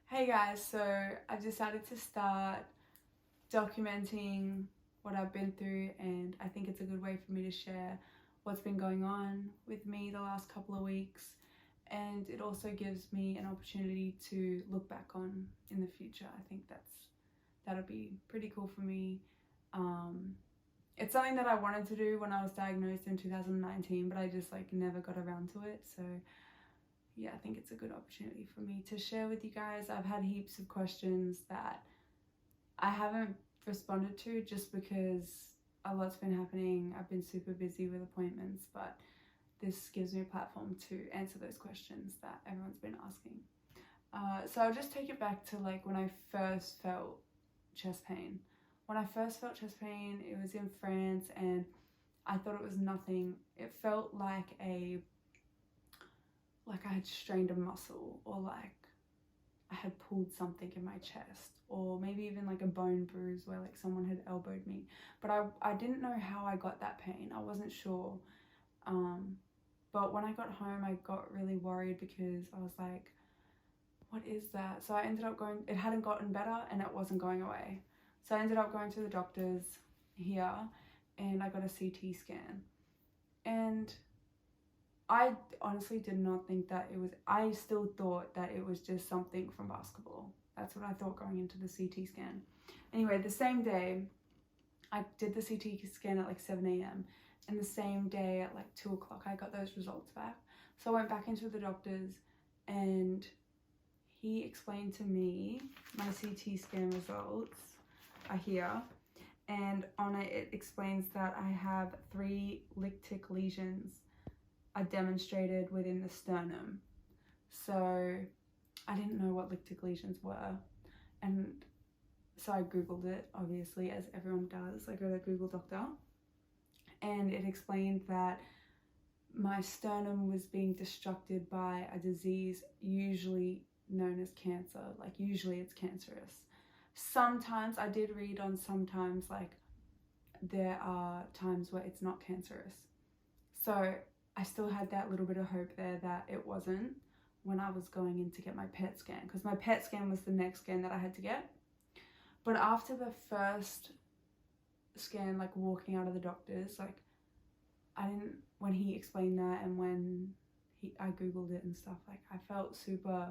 Hey guys, so I've decided to start documenting what I've been through, and I think it's a good way for me to share what's been going on with me the last couple of weeks, and it also gives me an opportunity to look back on in the future. I think that'll be pretty cool for me. It's something that I wanted to do when I was diagnosed in 2019, but I just never got around to it. So yeah, I think it's a good opportunity for me to share with you guys. I've had heaps of questions that I haven't responded to just because a lot's been happening. I've been super busy with appointments, but this gives me a platform to answer those questions that everyone's been asking. So I'll just take it back to when I first felt chest pain. When I first felt chest pain, it was in France, and I thought it was nothing. It felt like I had strained a muscle, or I had pulled something in my chest, or maybe even a bone bruise where someone had elbowed me. But I didn't know how I got that pain. I wasn't sure. But when I got home, I got really worried because I was like, what is that? So I ended up going, it hadn't gotten better and it wasn't going away. So I ended up going to the doctors here and I got a CT scan. And I honestly did not think that it was, I still thought that it was just something from basketball. That's what I thought going into the CT scan. Anyway, the same day, I did the CT scan at 7 a.m. and the same day at 2 o'clock, I got those results back. So I went back into the doctor's and he explained to me my CT scan results are here. And on it, it explains that I have 3 lytic lesions are demonstrated within the sternum. So I didn't know what lytic lesions were, and so I googled it, obviously, as everyone does. I go to Google Doctor, and it explained that my sternum was being destructed by a disease usually known as cancer. Usually it's cancerous. Sometimes, I did read on sometimes there are times where it's not cancerous. So I still had that little bit of hope there that it wasn't when I was going in to get my PET scan, because my PET scan was the next scan that I had to get. But after the first scan, walking out of the doctor's, when he explained that and when I googled it and stuff, I felt super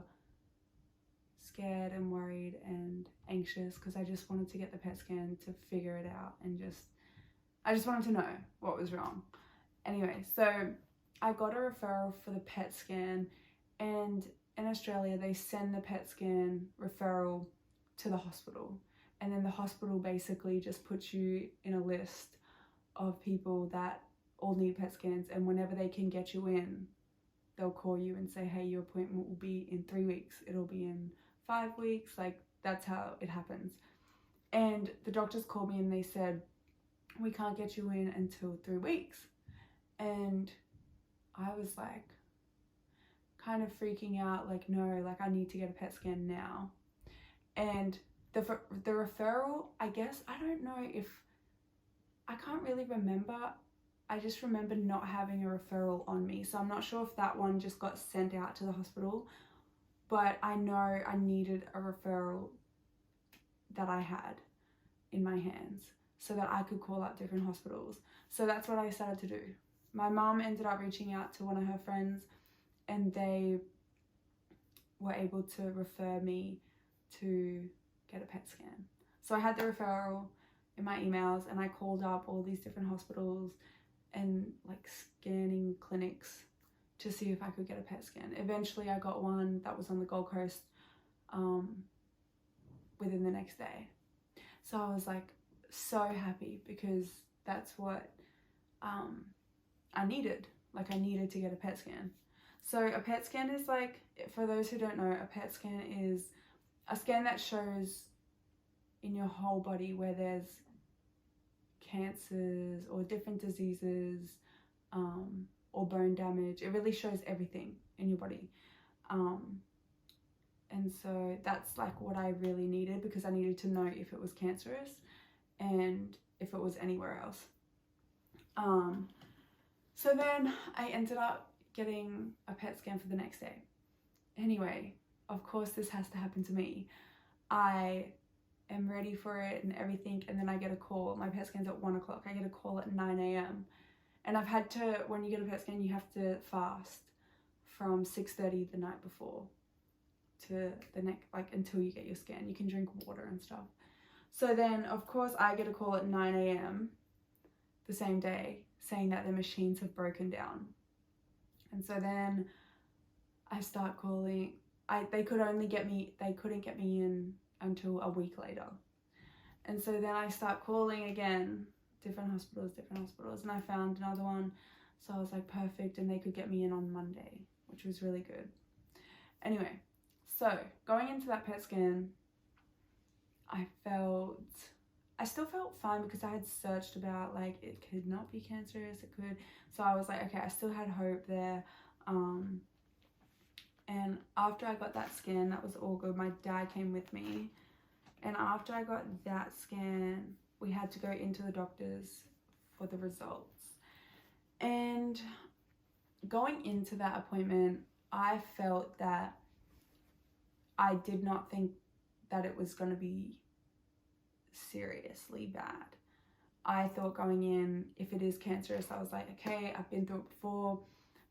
scared and worried and anxious because I just wanted to get the PET scan to figure it out, and I just wanted to know what was wrong. Anyway, so I got a referral for the PET scan, and in Australia they send the PET scan referral to the hospital, and then the hospital basically just puts you in a list of people that all need PET scans, and whenever they can get you in, they'll call you and say, hey, your appointment will be in 3 weeks, it'll be in 5 weeks. That's how it happens. And the doctors called me and they said, we can't get you in until 3 weeks. And I was kind of freaking out, no, I need to get a PET scan now. And the referral, I guess, I don't know if, I can't really remember. I just remember not having a referral on me. So I'm not sure if that one just got sent out to the hospital, but I know I needed a referral that I had in my hands so that I could call up different hospitals. So that's what I started to do. My mom ended up reaching out to one of her friends, and they were able to refer me to get a PET scan. So I had the referral in my emails, and I called up all these different hospitals and scanning clinics to see if I could get a PET scan. Eventually I got one that was on the Gold Coast within the next day. So I was so happy because that's what I needed. I needed to get a PET scan. So a PET scan is for those who don't know, a PET scan is a scan that shows in your whole body where there's cancers or different diseases or bone damage. It really shows everything in your body. And so that's what I really needed, because I needed to know if it was cancerous and if it was anywhere else. So then I ended up getting a PET scan for the next day. Anyway, of course this has to happen to me. I am ready for it and everything, and then I get a call. My PET scan's at 1 o'clock. I get a call at 9 a.m. And I've had to, when you get a PET scan, you have to fast from 6:30 the night before to the next, like until you get your scan. You can drink water and stuff. So then, of course, I get a call at 9 a.m. the same day saying that the machines have broken down. And so then I start calling. They couldn't get me in until a week later. And so then I start calling again, different hospitals, and I found another one. So I was like, perfect, and they could get me in on Monday, which was really good. Anyway, so going into that PET scan, I still felt fine because I had searched about, like, it could not be cancerous, it could. So I was like, okay, I still had hope there. And after I got that scan, that was all good. My dad came with me. And after I got that scan, we had to go into the doctors for the results. And going into that appointment, I felt that I did not think that it was going to be seriously bad. I thought going in, if it is cancerous, I was like, okay, I've been through it before,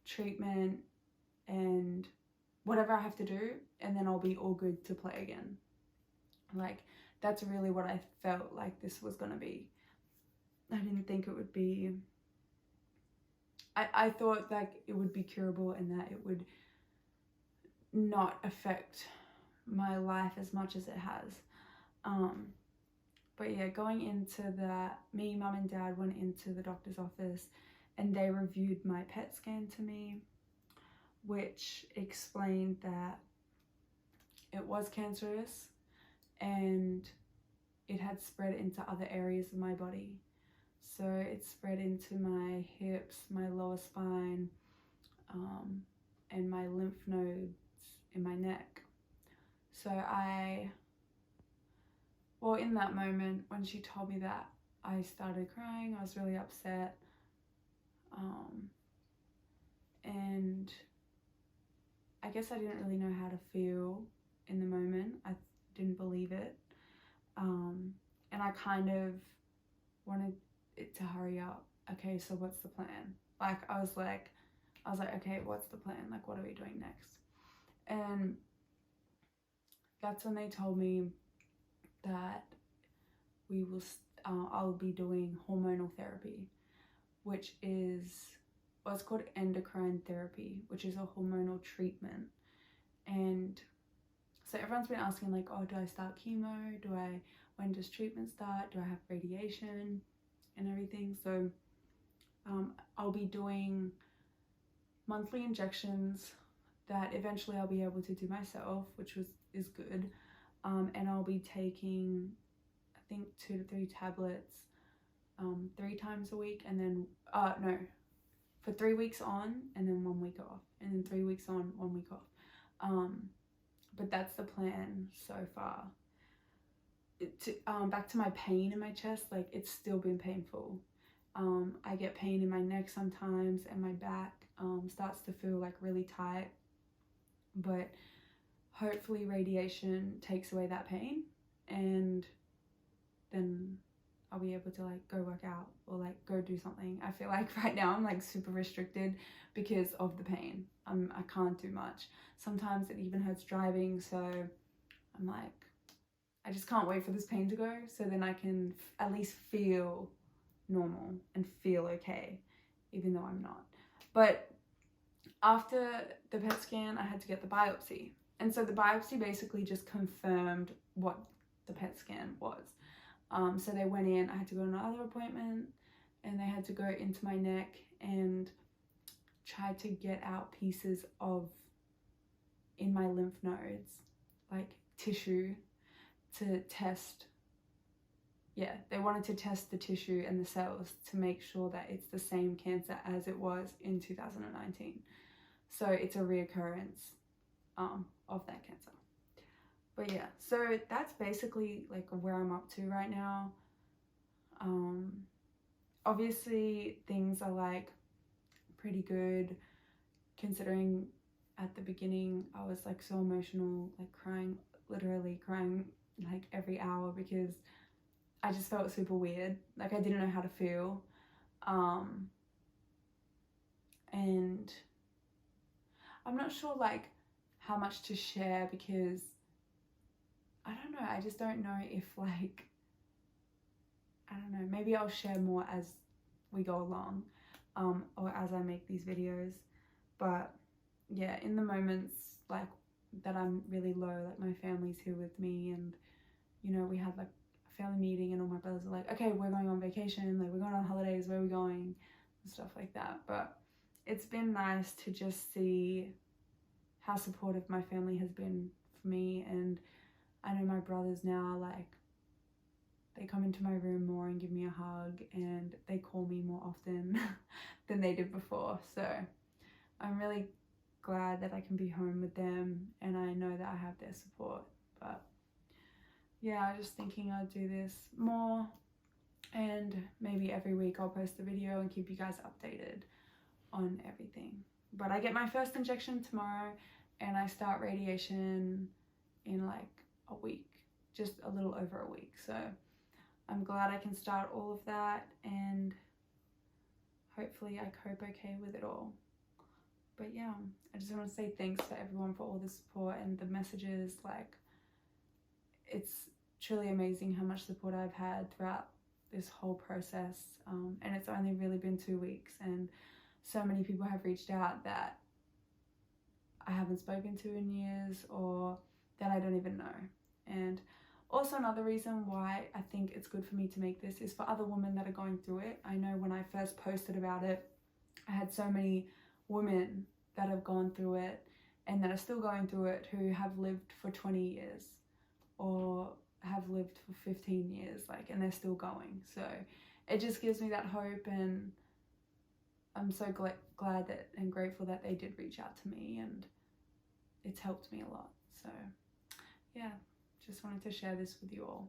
treatment and whatever I have to do, and then I'll be all good to play again. Like, that's really what I felt like this was gonna be. I didn't think it would be, I thought like it would be curable and that it would not affect my life as much as it has. But yeah, going into that, me, mum and dad went into the doctor's office and they reviewed my PET scan to me, which explained that it was cancerous and it had spread into other areas of my body. So it spread into my hips, my lower spine, and my lymph nodes in my neck. So in that moment when she told me that, I started crying. I was really upset. And I guess I didn't really know how to feel in the moment. I didn't believe it. And I kind of wanted it to hurry up. Okay, so what's the plan? Like, I was like, okay, what's the plan? Like, what are we doing next? And that's when they told me that I'll be doing hormonal therapy, which is, it's called endocrine therapy, which is a hormonal treatment. And so everyone's been asking like, oh, do I start chemo? When does treatment start? Do I have radiation and everything? So I'll be doing monthly injections that eventually I'll be able to do myself, which is good. And I'll be taking, I think 2 to 3 tablets 3 times a week, and then for 3 weeks on and then 1 week off, and then 3 weeks on, 1 week off. But that's the plan so far. Back to my pain in my chest, like, it's still been painful. I get pain in my neck sometimes, and my back starts to feel like really tight, but hopefully radiation takes away that pain, and then I'll be able to like go work out or like go do something. I feel like right now I'm like super restricted because of the pain. I can't do much. Sometimes it even hurts driving, so I'm like, I just can't wait for this pain to go so then I can at least feel normal and feel okay, even though I'm not. But after the PET scan, I had to get the biopsy. And so the biopsy basically just confirmed what the PET scan was. So they went in, I had to go to another appointment, and they had to go into my neck and try to get out pieces in my lymph nodes, like tissue, to test. Yeah, they wanted to test the tissue and the cells to make sure that it's the same cancer as it was in 2019. So it's a reoccurrence of that cancer. But yeah, so that's basically like where I'm up to right now. Obviously things are like pretty good considering at the beginning I was like so emotional, like crying, literally crying like every hour, because I just felt super weird, like I didn't know how to feel. And I'm not sure like how much to share, because I don't know, I just don't know if like, I don't know, maybe I'll share more as we go along, or as I make these videos. But yeah, in the moments like that I'm really low, like my family's here with me, and you know, we had like a family meeting and all my brothers are like, okay, we're going on vacation, like we're going on holidays, where are we going, and stuff like that. But it's been nice to just see how supportive my family has been for me. And I know my brothers now, like they come into my room more and give me a hug, and they call me more often than they did before. So I'm really glad that I can be home with them, and I know that I have their support. But yeah, I was just thinking I'd do this more, and maybe every week I'll post a video and keep you guys updated on everything. But I get my first injection tomorrow, and I start radiation in like a week, just a little over a week. So I'm glad I can start all of that, and hopefully I cope okay with it all. But yeah, I just want to say thanks to everyone for all the support and the messages. Like, it's truly amazing how much support I've had throughout this whole process, and it's only really been 2 weeks, and so many people have reached out that I haven't spoken to in years, or that I don't even know. And also another reason why I think it's good for me to make this is for other women that are going through it. I know when I first posted about it, I had so many women that have gone through it and that are still going through it, who have lived for 20 years or have lived for 15 years, like, and they're still going. So it just gives me that hope, and I'm so glad that and grateful that they did reach out to me, and it's helped me a lot. So yeah, just wanted to share this with you all.